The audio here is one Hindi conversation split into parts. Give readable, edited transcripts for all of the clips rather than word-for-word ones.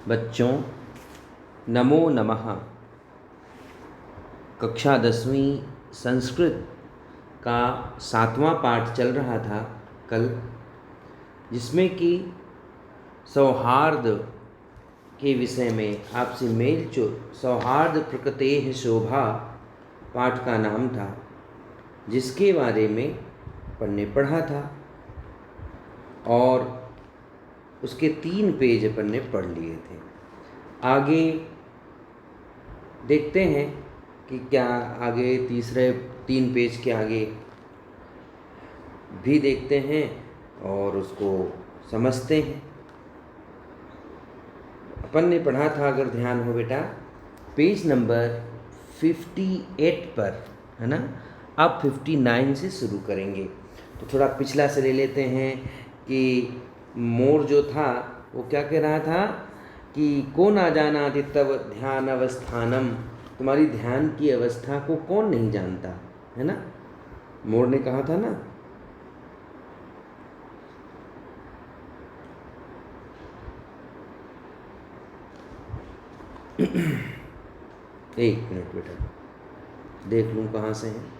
बच्चों, नमो नमः। कक्षा 10वीं संस्कृत का 7वां पाठ चल रहा था कल, जिसमें कि सौहार्द के विषय में आपसी मेल जो सौहार्द प्रकृतेः शोभा पाठ का नाम था, जिसके बारे में पढ़ने पढ़ा था और उसके 3 पेज अपन ने पढ़ लिए थे। आगे देखते हैं कि क्या आगे तीसरे 3 पेज के आगे भी देखते हैं और उसको समझते हैं। अपन ने पढ़ा था, अगर ध्यान हो बेटा, पेज नंबर 58 पर, है ना। अब 59 से शुरू करेंगे। तो थोड़ा पिछला से ले लेते हैं कि मोर जो था वो क्या कह रहा था कि को ना जानाति तव ध्यान अवस्थानम, तुम्हारी ध्यान की अवस्था को कौन नहीं जानता, है ना। मोर ने कहा था ना। एक मिनट बेटा, देख लूँ कहाँ से है।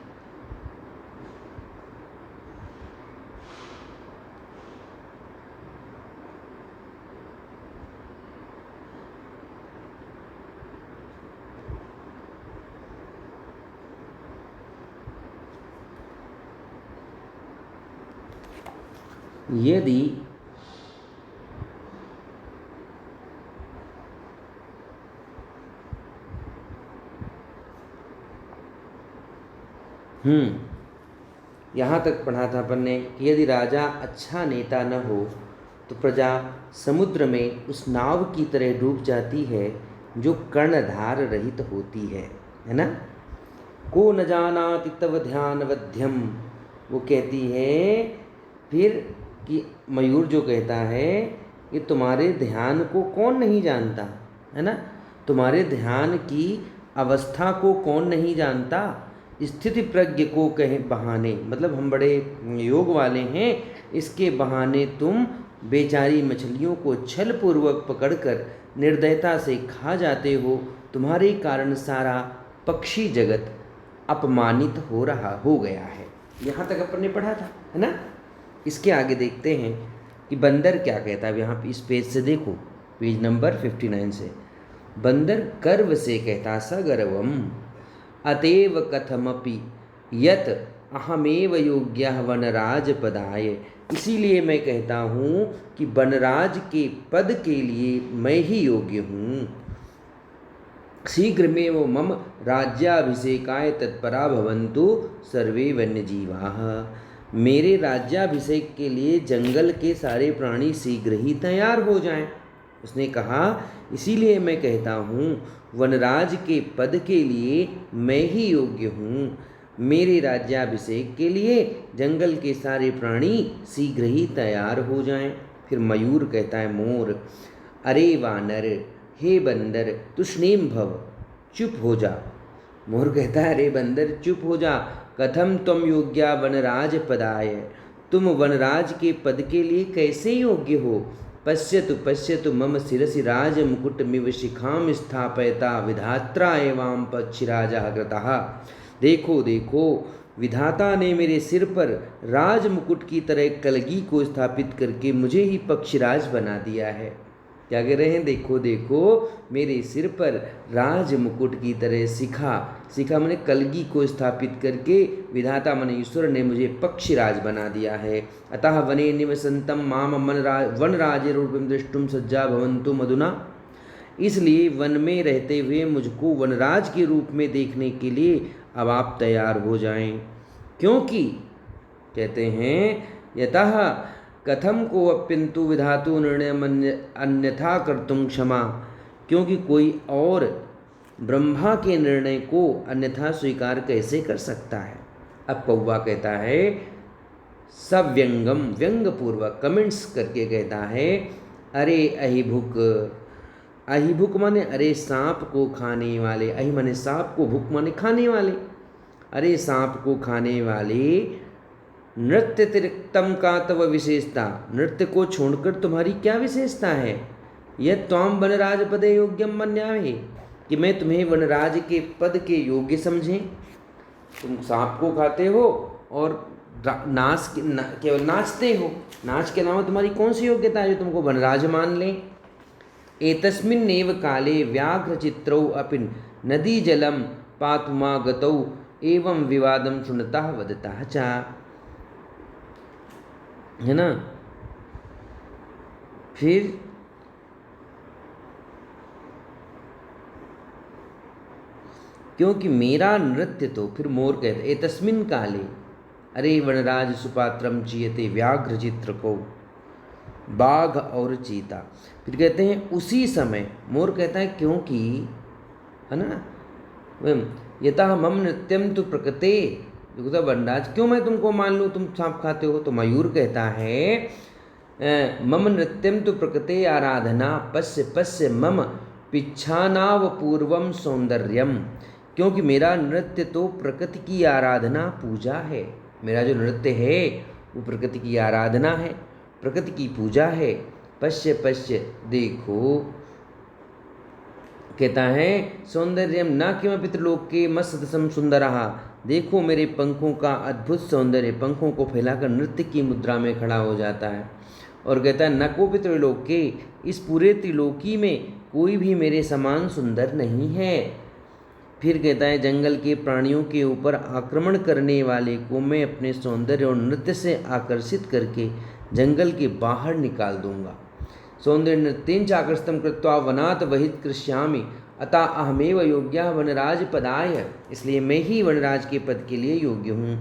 यदि यहाँ तक पढ़ा था अपन ने कि यदि राजा अच्छा नेता न हो तो प्रजा समुद्र में उस नाव की तरह डूब जाती है जो कर्णधार रहित होती है ना। को न जानाति तव ध्यान वध्यम, वो कहती है फिर कि मयूर जो कहता है कि तुम्हारे ध्यान को कौन नहीं जानता, है ना। तुम्हारे ध्यान की अवस्था को कौन नहीं जानता। स्थिति प्रज्ञ को कहे बहाने, मतलब हम बड़े योग वाले हैं, इसके बहाने तुम बेचारी मछलियों को छल पूर्वक पकड़कर निर्दयता से खा जाते हो। तुम्हारे कारण सारा पक्षी जगत अपमानित हो गया है। यहाँ तक अपन ने पढ़ा था, है ना। इसके आगे देखते हैं कि बंदर क्या कहता है। यहाँ इस पेज से देखो, पेज नंबर 59 से। बंदर गर्व से कहता, सगर्वम अतएव कथमपि यत अहमेव योग्यः वनराज पदाय। इसीलिए मैं कहता हूँ कि वनराज के पद के लिए मैं ही योग्य हूँ। शीघ्रमेव मम राज्याभिषेकाय तत्परा भवन्तु सर्वे वन्यजीवाः। मेरे राज्याभिषेक के लिए जंगल के सारे प्राणी शीघ्र ही तैयार हो जाएं। उसने कहा, इसीलिए मैं कहता हूँ वनराज के पद के लिए मैं ही योग्य हूँ। मेरे राज्याभिषेक के लिए जंगल के सारे प्राणी शीघ्र ही तैयार हो जाएं। फिर मयूर कहता है, मोर, अरे वानर, हे बंदर, तुष्णीम भव, चुप हो जा। मोर कहता है, अरे बंदर चुप हो जा। कथम तुम योग्या वनराज पदाय, तुम वनराज के पद के लिए कैसे योग्य हो। पश्यतु पश्यतु मम शिरसि राज मुकुटमिव शिखाम स्थापयता विधात्रा एवं पक्षिराजः कृतः। देखो देखो, विधाता ने मेरे सिर पर राज मुकुट की तरह कलगी को स्थापित करके मुझे ही पक्षीराज बना दिया है। क्या कह रहे हैं, देखो देखो, मेरे सिर पर राज मुकुट की तरह शिखा मैंने कलगी को स्थापित करके विधाता मन ईश्वर ने मुझे पक्षीराज बना दिया है। अतः वने निवसंतम माम वनराजे रूपम दृष्टुम सज्जा भवन्तु मधुना। इसलिए वन में रहते हुए मुझको वनराज के रूप में देखने के लिए अब आप तैयार हो जाएं। क्योंकि कहते हैं, यतः कथम को अप्यंतु विधातु निर्णय अन्यथा कर्तुम क्षमा, क्योंकि कोई और ब्रह्मा के निर्णय को अन्यथा स्वीकार कैसे कर सकता है। अब कौवा कहता है, सव्यंगम, व्यंग पूर्वक कमेंट्स करके कहता है, अरे अहिभुक, अहिभुक माने अरे सांप को खाने वाले, अहि माने सांप को, भुक माने खाने वाले। अरे सांप को खाने वाले, नृत्य तिरिक्तम का तव विशेषता, नृत्य को छोड़कर तुम्हारी क्या विशेषता है। यह त्वाम वनराज पदे योग्यम मन्यामे, कि मैं तुम्हें वनराज के पद के योग्य समझें। तुम सांप को खाते हो और केवल नाचते हो, नाच के अलावा तुम्हारी कौन सी योग्यता है जो तुमको वनराज मान लें। एतस्मिन्नेव काले व्याघ्रचित्रौ अपि नदी जलम पातुमा गतौ एवं विवादम शुनतः वदतः च, है ना। फिर क्योंकि मेरा नृत्य तो, फिर मोर कहते एतस्मिन् काले, अरे वनराज सुपात्रम चीयते व्याघ्र चित्र को, बाघ और चीता। फिर कहते हैं उसी समय, मोर कहता है क्योंकि, है ना, यथा मम नृत्यम तो प्रकृते, वनराज क्यों मैं तुमको मान लूँ तुम सांप खाते हो। तो मयूर कहता है मम नृत्यम तो प्रकृते आराधना पश्य पश्य मम पिच्छानाव पूर्वम सौंदर्यम, क्योंकि मेरा नृत्य तो प्रकृति की आराधना पूजा है। मेरा जो नृत्य है वो प्रकृति की आराधना है, प्रकृति की पूजा है। पश्य पश्य देखो, कहता है सौंदर्यम न किमपि त्रिलोके मत्सदसम सुंदरः, देखो मेरे पंखों का अद्भुत सौंदर्य, पंखों को फैलाकर नृत्य की मुद्रा में खड़ा हो जाता है। और कहता है न कोपि त्रिलोके, इस पूरे त्रिलोकी में कोई भी मेरे समान सुंदर नहीं है। फिर कहता है जंगल के प्राणियों के ऊपर आक्रमण करने वाले को मैं अपने सौंदर्य और नृत्य से आकर्षित करके जंगल के बाहर निकाल दूंगा। सौंदर्य नृत्यं चाकर्षितं कृत्वा वनात् वहित कृष्यामि, अतः अहमेव योग्यः वनराज पदाय, इसलिए मैं ही वनराज के पद के लिए योग्य हूँ।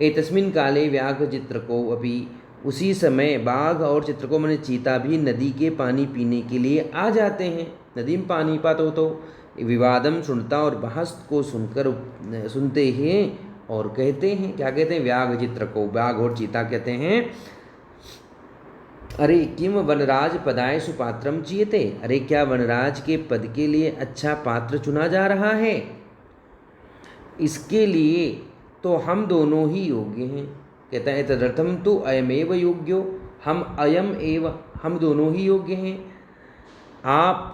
एतस्मिन् काले व्याघ्र चित्रको अपि, उसी समय बाघ और चित्रको मैंने चीता भी नदी के पानी पीने के लिए आ जाते हैं। नदी में पानी पातो तो विवादम सुनता, और बहस को सुनते हैं और कहते हैं, क्या कहते हैं, व्याघ्र चित्रको, बाघ और चीता कहते हैं अरे किम वनराज पदाय सुपात्रम चीयते, अरे क्या वनराज के पद के लिए अच्छा पात्र चुना जा रहा है, इसके लिए तो हम दोनों ही योग्य हैं। कहता है तदर्थम तो अयमेव योग्यो, हम अयम एव, हम दोनों ही योग्य हैं। आप,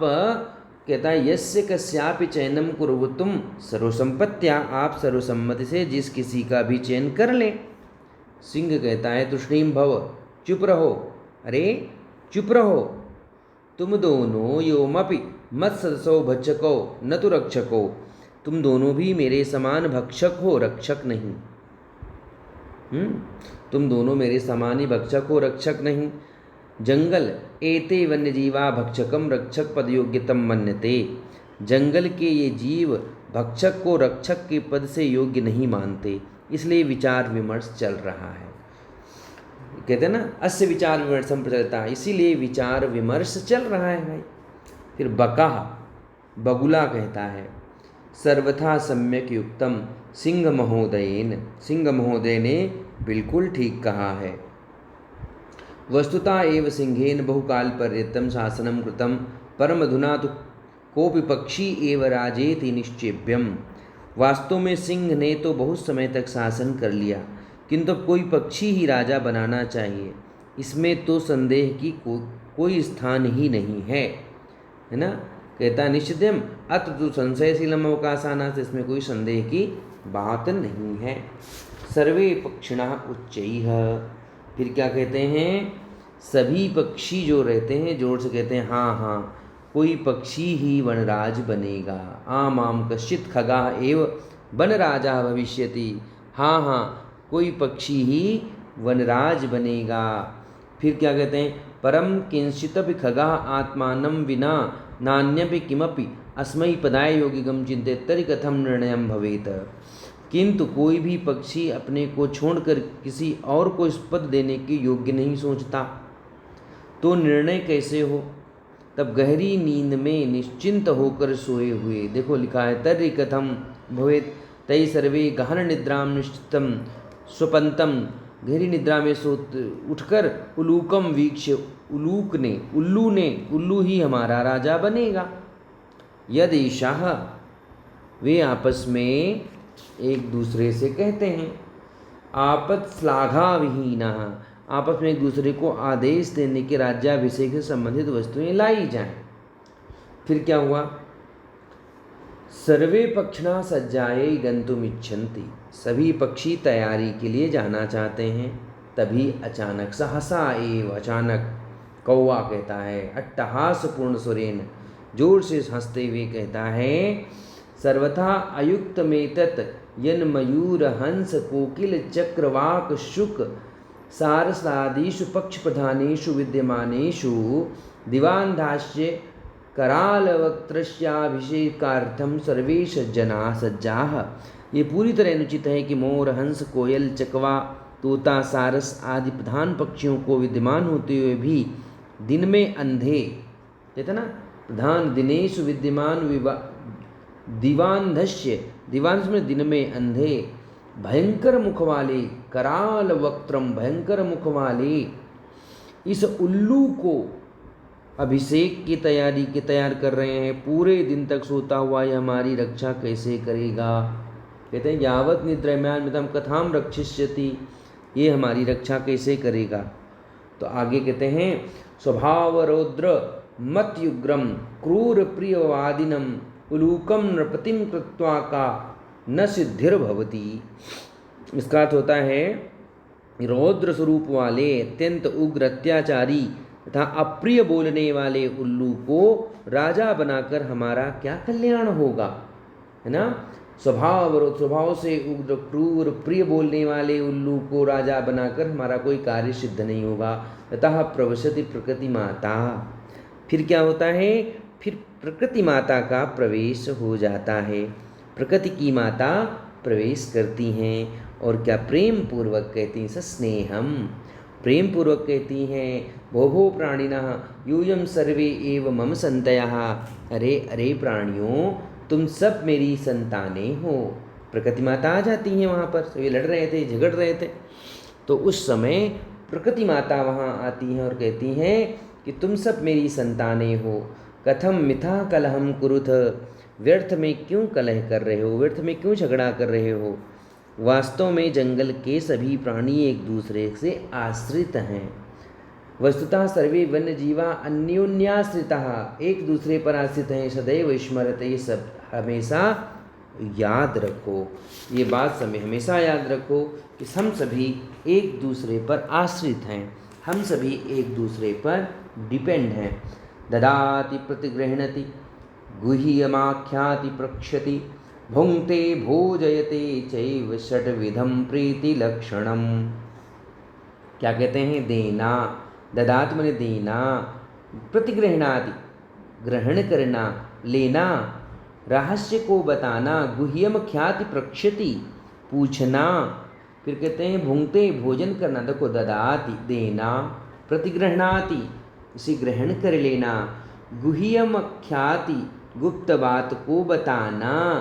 कहता है यस्य कस्यापि चयनम कुर्वतुम सर्वसंपत्त्या, आप सर्वसम्मति से जिस किसी का भी चयन कर लें। सिंह कहता है तुष्णीम भव, चुप रहो, अरे चुप रहो, तुम दोनों योमपि मत्सदसो भक्षको न तो रक्षको, तुम दोनों भी मेरे समान भक्षक हो, रक्षक नहीं। तुम दोनों मेरे समान ही भक्षक हो, रक्षक नहीं। जंगल एते वन्यजीवा भक्षकम रक्षक पदयोग्यतम मन्यते, जंगल के ये जीव भक्षक को रक्षक के पद से योग्य नहीं मानते, इसलिए विचार विमर्श चल रहा है। कहते हैं ना अस्य विचार विमर्शम प्रचलता, इसीलिए विचार विमर्श चल रहा है भाई। फिर बकाह, बगुला कहता है सर्वथा सम्यक युक्तम सिंह महोदयेन, सिंह महोदय ने बिल्कुल ठीक कहा है। वस्तुतः एव सिंहेन बहुकाल पर्यंतं शासनं कृतं, परमधुना तो कोपि पक्षी एव राजेति निश्चेप्यम, वास्तव में सिंह ने तो बहुत समय तक शासन कर लिया, किंतु अब कोई पक्षी ही राजा बनाना चाहिए, इसमें तो संदेह की कोई स्थान ही नहीं है, है ना। कहता निश्चितम अत्र तो संशयशीलम अवकाशाना, से इसमें कोई संदेह की बात नहीं है। सर्वे पक्षिणः उच्चैः, फिर क्या कहते हैं, सभी पक्षी जो रहते हैं जोर से कहते हैं हाँ हाँ कोई पक्षी ही वनराज बनेगा। आम आम कश्चित खगाः एव वनराजा भविष्यति, हाँ हाँ कोई पक्षी ही वनराज बनेगा। फिर क्या कहते हैं, परम किंचिदपि खगाः आत्मानं विना नान्यपि किमपि अस्मै पदाय योगिगम चिंतेत तर्हि कथम निर्णयं भवेत्, किंतु कोई भी पक्षी अपने को छोड़कर किसी और को इस पद देने के योग्य नहीं सोचता, तो निर्णय कैसे हो। तब गहरी नींद में निश्चिंत होकर सोए हुए, देखो लिखा है तर्हि कथम भवेत् तै सर्वे गहन निद्राम निश्चितम स्वपंतम, गहरी निद्रा में सो उठकर उलूकम वीक्ष्य, उल्लू ने उल्लू ही हमारा राजा बनेगा। यदेशाह, वे आपस में एक दूसरे से कहते हैं, आपत श्लाघा विहीना, आपस में एक दूसरे को आदेश देने के राज्याभिषेक से संबंधित वस्तुएं लाई जाएं। फिर क्या हुआ? सर्वे पक्षिणा सज्जायै गन्तुमिच्छन्ति, सभी पक्षी तैयारी के लिए जाना चाहते हैं। तभी अचानक सहसा एव, अचानक कौवा कहता है अट्टहासपूर्ण सुरेन, जोर से हंसते हुए कहता है, सर्वथा अयुक्तमेतत् यन मयूर हंस कोकिल चक्रवाक शुक सारसादिषु पक्ष प्रधानेषु विद्यमानेषु दिवान्धास्य करालवक्त्रस्याभिषेकार्थं सर्वे सज्जना सज्जाः। ये पूरी तरह अनुचित है कि मोर, हंस, कोयल, चकवा, तोता, सारस आदि प्रधान पक्षियों को विद्यमान होते हुए भी दिन में अंधे, कहते ना, प्रधान दिनेषु विद्यमान दिवान्धस्य, दिवांश में दिन में अंधे, भयंकर मुख वाले, कराल वक्त्रम, भयंकर मुख वाले इस उल्लू को अभिषेक की तैयारी के तैयार कर रहे हैं। पूरे दिन तक सोता हुआ यह हमारी रक्षा कैसे करेगा? कहते हैं यावत निद्रम्यान मितम कथाम रक्षिष्यति, ये हमारी रक्षा कैसे करेगा? तो आगे कहते हैं स्वभाव रौद्र मत्युग्रम क्रूर प्रियवादिनम उलूकम नृपतिम कृत्वा का न सिद्धिर्भवती। इसका अर्थ होता है रौद्र स्वरूप वाले, अत्यंत उग्र, अत्याचारी तथा अप्रिय बोलने वाले उल्लू को राजा बनाकर हमारा क्या कल्याण होगा, है ना? स्वभाव से उग्र, क्रूर, प्रिय बोलने वाले उल्लू को राजा बनाकर हमारा कोई कार्य सिद्ध नहीं होगा। अतः प्रवशति प्रकृति माता, फिर क्या होता है? फिर प्रकृति माता का प्रवेश हो जाता है। प्रकृति की माता प्रवेश करती हैं और क्या प्रेम पूर्वक कहती हैं, सस्नेहम, प्रेम पूर्वक कहती हैं, भो भो प्राणिनः यूयम सर्वे एव मम संतयः, अरे अरे प्राणियों तुम सब मेरी संतानें हो। प्रकृति माता आ जाती हैं वहाँ पर, सभी लड़ रहे थे, झगड़ रहे थे, तो उस समय प्रकृति माता वहाँ आती हैं और कहती हैं कि तुम सब मेरी संतानें हो। कथम मिथा कलहम कुरुथ, व्यर्थ में क्यों कलह कर रहे हो, व्यर्थ में क्यों झगड़ा कर रहे हो? वास्तव में जंगल के सभी प्राणी एक दूसरे से आश्रित हैं। वस्तुतः सर्वे वन्य जीवा अन्योन्याश्रितः, एक दूसरे पर आश्रित हैं। सदैव स्मरते, ये सब हमेशा याद रखो, ये बात समय हमेशा याद रखो कि हम सभी एक दूसरे पर आश्रित हैं, हम सभी एक दूसरे पर डिपेंड हैं। ददाति प्रतिगृह्णति गुह्यमाख्याति प्रक्षति भुंक्ते भोजयते चैव षट्विधम प्रीतिलक्षणम। क्या कहते हैं? देना, ददात माने देना, प्रतिगृह्णाति ग्रहण करना, लेना, रहस्य को बताना, गुह्यम ख्याति प्रक्षति पूछना, फिर कहते हैं भुंक्ते भोजन करना। देखो ददाति देना, प्रतिगृह्णाति इसे ग्रहण कर लेना, गुह्यम ख्याति गुप्त बात को बताना,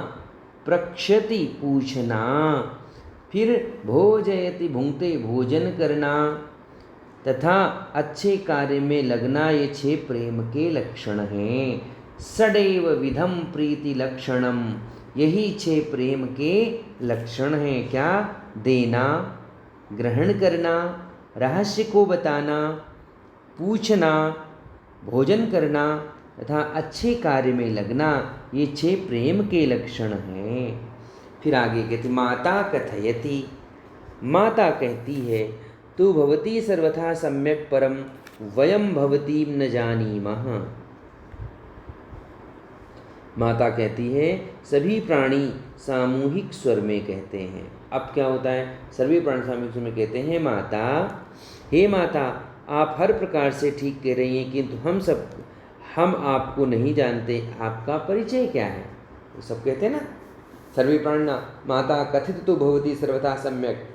प्रक्षति पूछना, फिर भोजयति भुंक्ते भोजन करना, तथा अच्छे कार्य में लगना, ये 6 प्रेम के लक्षण हैं। सदैव विधम प्रीति लक्षणम, यही 6 प्रेम के लक्षण हैं। क्या? देना, ग्रहण करना, रहस्य को बताना, पूछना, भोजन करना तथा अच्छे कार्य में लगना, ये 6 प्रेम के लक्षण हैं। फिर आगे कहती माता कथयति, माता कहती है तू भवती सर्वथा सम्यक परम वयम भवतीम न जानीमः। माता कहती है, सभी प्राणी सामूहिक स्वर में कहते हैं। अब क्या होता है? सभी प्राणी सामूहिक स्वर में कहते हैं माता, हे माता आप हर प्रकार से ठीक कह रही हैं, किंतु हम आपको नहीं जानते, आपका परिचय क्या है? वो सब कहते हैं ना, सर्वे प्राणिना माता कथित तो भवती सर्वथा सम्यक।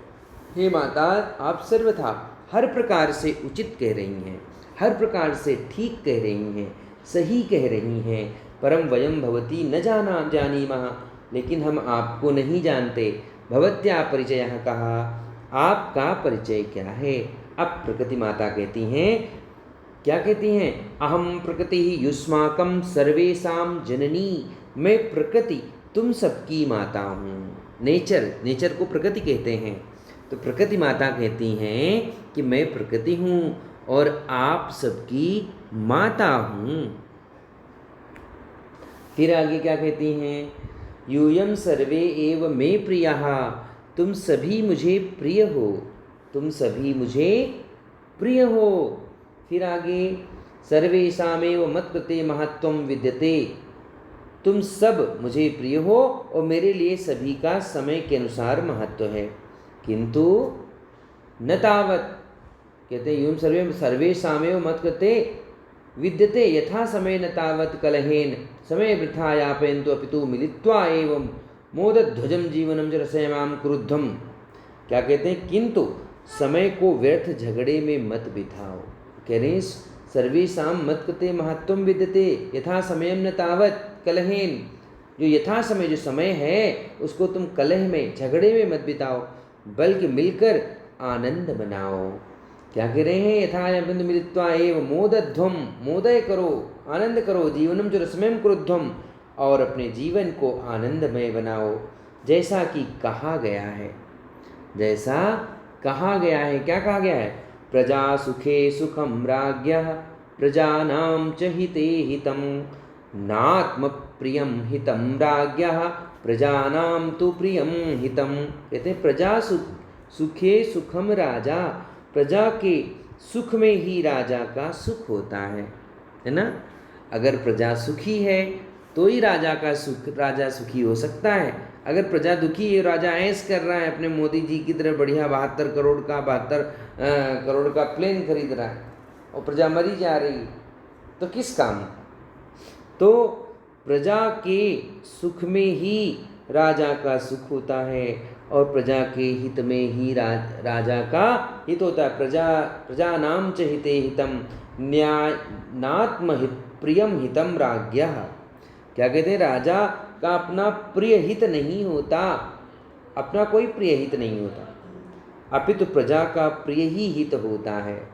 हे माता आप सर्वथा हर प्रकार से उचित कह रही हैं, हर प्रकार से ठीक कह रही हैं, सही कह रही हैं। परम वयम भवती न जानीमः, लेकिन हम आपको नहीं जानते। भवत्या परिचयः कहा, आपका परिचय क्या है? अब प्रकृति माता कहती हैं, क्या कहती हैं? अहम प्रकृति युष्माकम सर्वेषां जननी, मैं प्रकृति तुम सबकी माता हूँ। नेचर को प्रकृति कहते हैं। तो प्रकृति माता कहती हैं कि मैं प्रकृति हूँ और आप सबकी माता हूँ। फिर आगे क्या कहती हैं, यूयम सर्वे एव मे प्रियः, तुम सभी मुझे प्रिय हो, तुम सभी मुझे प्रिय हो। फिर आगे सर्वेषामेव मत्कृते महत्त्वं विद्यते, तुम सब मुझे प्रिय हो और मेरे लिए सभी का समय के अनुसार महत्व है। किंतु न तावत, कहते हैं यूं सर्वेषामेव मत्कृते विद्यते यथा समय न तावत कलहेन समय वृथा यापयन्तु अपितु मिलित्वा एवं मोदध्वजम जीवनम च रसयामाम क्रुद्धम। क्या कहते हैं, किंतु समय को व्यर्थ झगड़े में मत बिताओ। कह रहे हैं सर्वेषां मत्कृते महत्त्वं विद्यते यथा समयम न तावत कलहेन, जो यथा समय जो समय है उसको तुम कलह में झगड़े में मत बिताओ, बल्कि मिलकर आनंद मनाओ। क्या कह रहे हैं, यथा बिंदु मिलित्वा एव मोदध्वम, मोदय करो, आनंद करो, जीवनम जो रसमयम क्रुद्धम, और अपने जीवन को आनंदमय बनाओ, जैसा कि कहा गया है, जैसा कहा गया है। क्या कहा गया है, प्रजा सुखे सुखम राज्ञः प्रजानां च हिते हितम नात्म प्रियम हितम राज्ञः प्रजानां तु प्रियम हितम। कहते हैं प्रजा सुखे सुखम राजा, प्रजा के सुख में ही राजा का सुख होता है ना। अगर प्रजा सुखी है तो ही राजा का सुख, राजा सुखी हो सकता है। अगर प्रजा दुखी है, राजा ऐश कर रहा है अपने मोदी जी की तरह बढ़िया 72 करोड़ का प्लेन खरीद रहा है और प्रजा मरी जा रही, तो किस काम। तो प्रजा के सुख में ही राजा का सुख होता है और प्रजा के हित में ही राजा का हित होता है। प्रजानां च हिते हितम न्यायात्म प्रियम हितम राज्ञः। क्या कहते हैं, राजा का अपना प्रिय हित नहीं होता, अपना कोई प्रिय हित नहीं होता, अपितु प्रजा का प्रिय ही हित होता है।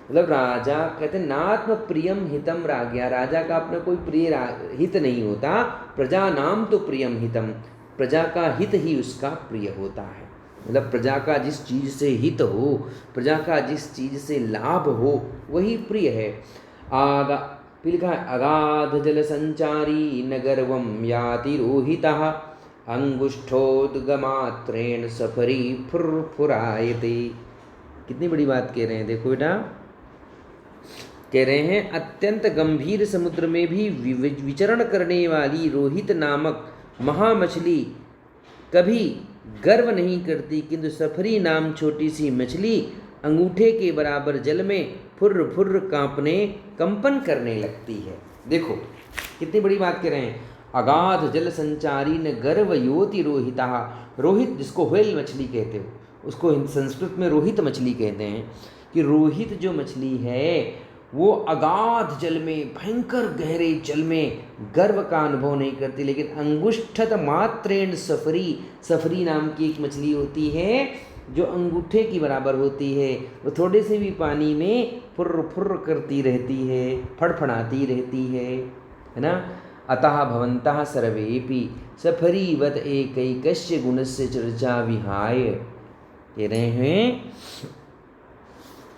मतलब राजा कहते हैं नात्म प्रियम हितम राज्ञा, राजा का अपना कोई प्रिय हित नहीं होता, प्रजा नाम तो प्रियम हितम, प्रजा का हित ही उसका प्रिय होता है। मतलब प्रजा का जिस चीज़ से हित हो, प्रजा का जिस चीज़ से लाभ हो, वही प्रिय है। फिर लिखा है अगाध जल संचारी न गर्वम याति रोहितः अंगुष्ठोद्गमात्रेण सफरी फुरफुरायते। कितनी बड़ी बात कह रहे हैं, देखो बेटा, कह रहे हैं अत्यंत गंभीर समुद्र में भी विचरण करने वाली रोहित नामक महामछली कभी गर्व नहीं करती, किंतु सफरी नाम छोटी सी मछली अंगूठे के बराबर जल में फुर्र फुर्र कंपन करने लगती है। देखो कितनी बड़ी बात कह रहे हैं, अगाध जल संचारी न गर्व योति रोहिता, रोहित जिसको व्हेल मछली कहते हो, उसको संस्कृत में रोहित मछली कहते हैं, कि रोहित जो मछली है वो अगाध जल में, भयंकर गहरे जल में गर्व का अनुभव नहीं करती, लेकिन अंगुष्ठत मात्रेण सफरी, सफरी नाम की एक मछली होती है जो अंगूठे की बराबर होती है, वो थोड़े से भी पानी में फुर्र फुर्र करती रहती है, फड़फड़ाती रहती है ना। अतः भवन्तः सर्वेपि सफरीवत एकैकस्य गुणस्य चर्चा विहाय, कह रहे हैं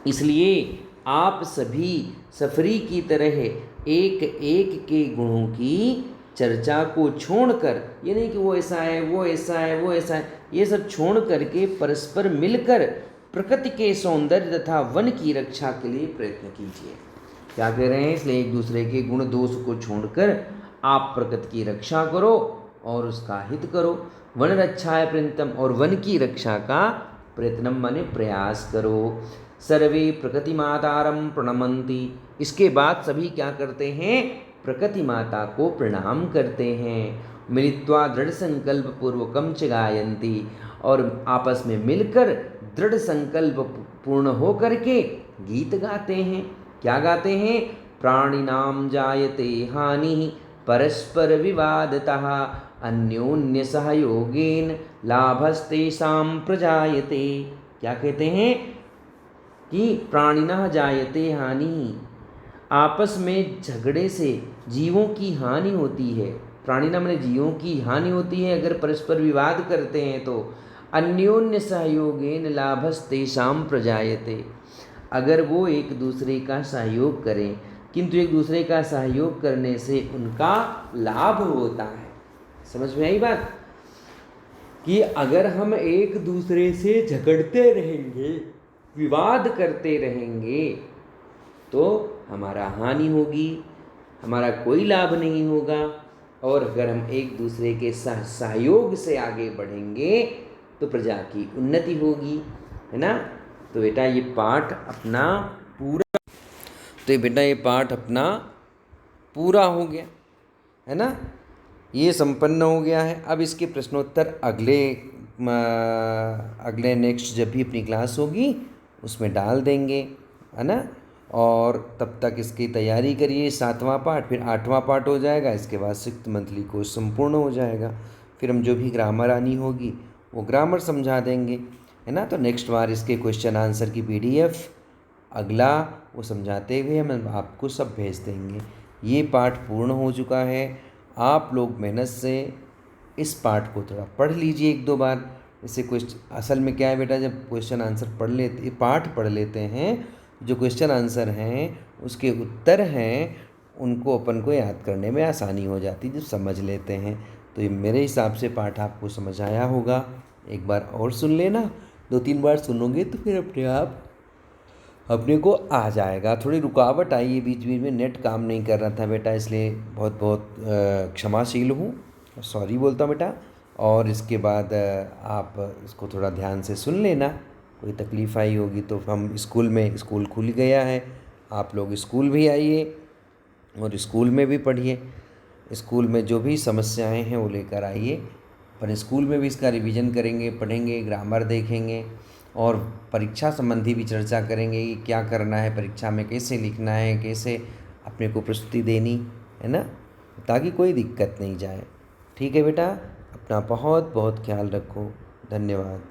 इसलिए आप सभी सफरी की तरह एक एक के गुणों की चर्चा को छोड़कर, ये नहीं कि वो ऐसा है, वो ऐसा है, वो ऐसा है, ये सब छोड़ करके परस्पर मिलकर प्रकृति के सौंदर्य तथा वन की रक्षा के लिए प्रयत्न कीजिए। क्या कह रहे हैं, इसलिए एक दूसरे के गुण दोष को छोड़कर आप प्रकृति की रक्षा करो और उसका हित करो। वन रक्षाय प्रयत्नम, और वन की रक्षा का प्रयत्नम माने प्रयास करो। सर्वे प्रकृति मातारम प्रणमंती, इसके बाद सभी क्या करते हैं, प्रकृति माता को प्रणाम करते हैं। मिलित्वा दृढ़ संकल्प पूर्वकम च गायन्ति, और आपस में मिलकर दृढ़ संकल्प पूर्ण हो करके गीत गाते हैं। क्या गाते हैं, प्राणिनाम जायते हानि परस्पर विवादतः अन्योन्य सहयोगेन लाभस्तेषां प्रजायते। क्या कहते हैं कि प्राणिनः जायते हानि, आपस में झगड़े से जीवों की हानि होती है। प्राणिनः माने जीवों की हानि होती है अगर परस्पर विवाद करते हैं तो। अन्योन्य सहयोगेन लाभस्तेषां प्रजायते। अगर वो एक दूसरे का सहयोग करें, किंतु एक दूसरे का सहयोग करने से उनका लाभ होता है। समझ में आई बात? कि अगर हम एक दूसरे से झगड़ते रहेंगे, विवाद करते रहेंगे, तो हमारा हानि होगी, हमारा कोई लाभ नहीं होगा। और अगर हम एक दूसरे के सहयोग से आगे बढ़ेंगे तो प्रजा की उन्नति होगी, है ना। तो बेटा ये पाठ अपना पूरा हो गया, है ना। ये संपन्न हो गया है। अब इसके प्रश्नोत्तर अगले नेक्स्ट जब भी अपनी क्लास होगी उसमें डाल देंगे, है ना। और तब तक इसकी तैयारी करिए। 7वां पार्ट, फिर 8वां पार्ट हो जाएगा। इसके बाद 6th मंथली कोर्स संपूर्ण हो जाएगा। फिर हम जो भी ग्रामर आनी होगी वो ग्रामर समझा देंगे, है ना। तो नेक्स्ट बार इसके क्वेश्चन आंसर की PDF अगला वो समझाते हुए हम आपको सब भेज देंगे। ये पार्ट पूर्ण हो चुका है। आप लोग मेहनत से इस पार्ट को थोड़ा पढ़ लीजिए 1-2 बार। इससे क्वेश्चन असल में क्या है बेटा, जब क्वेश्चन आंसर पार्ट पढ़ लेते हैं, जो क्वेश्चन आंसर हैं उसके उत्तर हैं, उनको अपन को याद करने में आसानी हो जाती है जब समझ लेते हैं। तो ये मेरे हिसाब से पाठ आपको समझ आया होगा। एक बार और सुन लेना, 2-3 बार सुनोगे तो फिर अपने आप अपने को आ जाएगा। थोड़ी रुकावट आई है बीच बीच में, नेट काम नहीं कर रहा था बेटा, इसलिए बहुत बहुत क्षमाशील हूँ, सॉरी बोलता हूँ बेटा। और इसके बाद आप इसको थोड़ा ध्यान से सुन लेना। कोई तकलीफ़ आई होगी तो हम स्कूल खुल गया है, आप लोग स्कूल भी आइए और स्कूल में भी पढ़िए। स्कूल में जो भी समस्याएं हैं वो लेकर आइए। पर स्कूल में भी इसका रिवीजन करेंगे, पढ़ेंगे, ग्रामर देखेंगे और परीक्षा संबंधी भी चर्चा करेंगे कि क्या करना है परीक्षा में, कैसे लिखना है, कैसे अपने को प्रस्तुति देनी है ना, ताकि कोई दिक्कत नहीं जाए। ठीक है बेटा, अपना बहुत बहुत ख्याल रखो। धन्यवाद।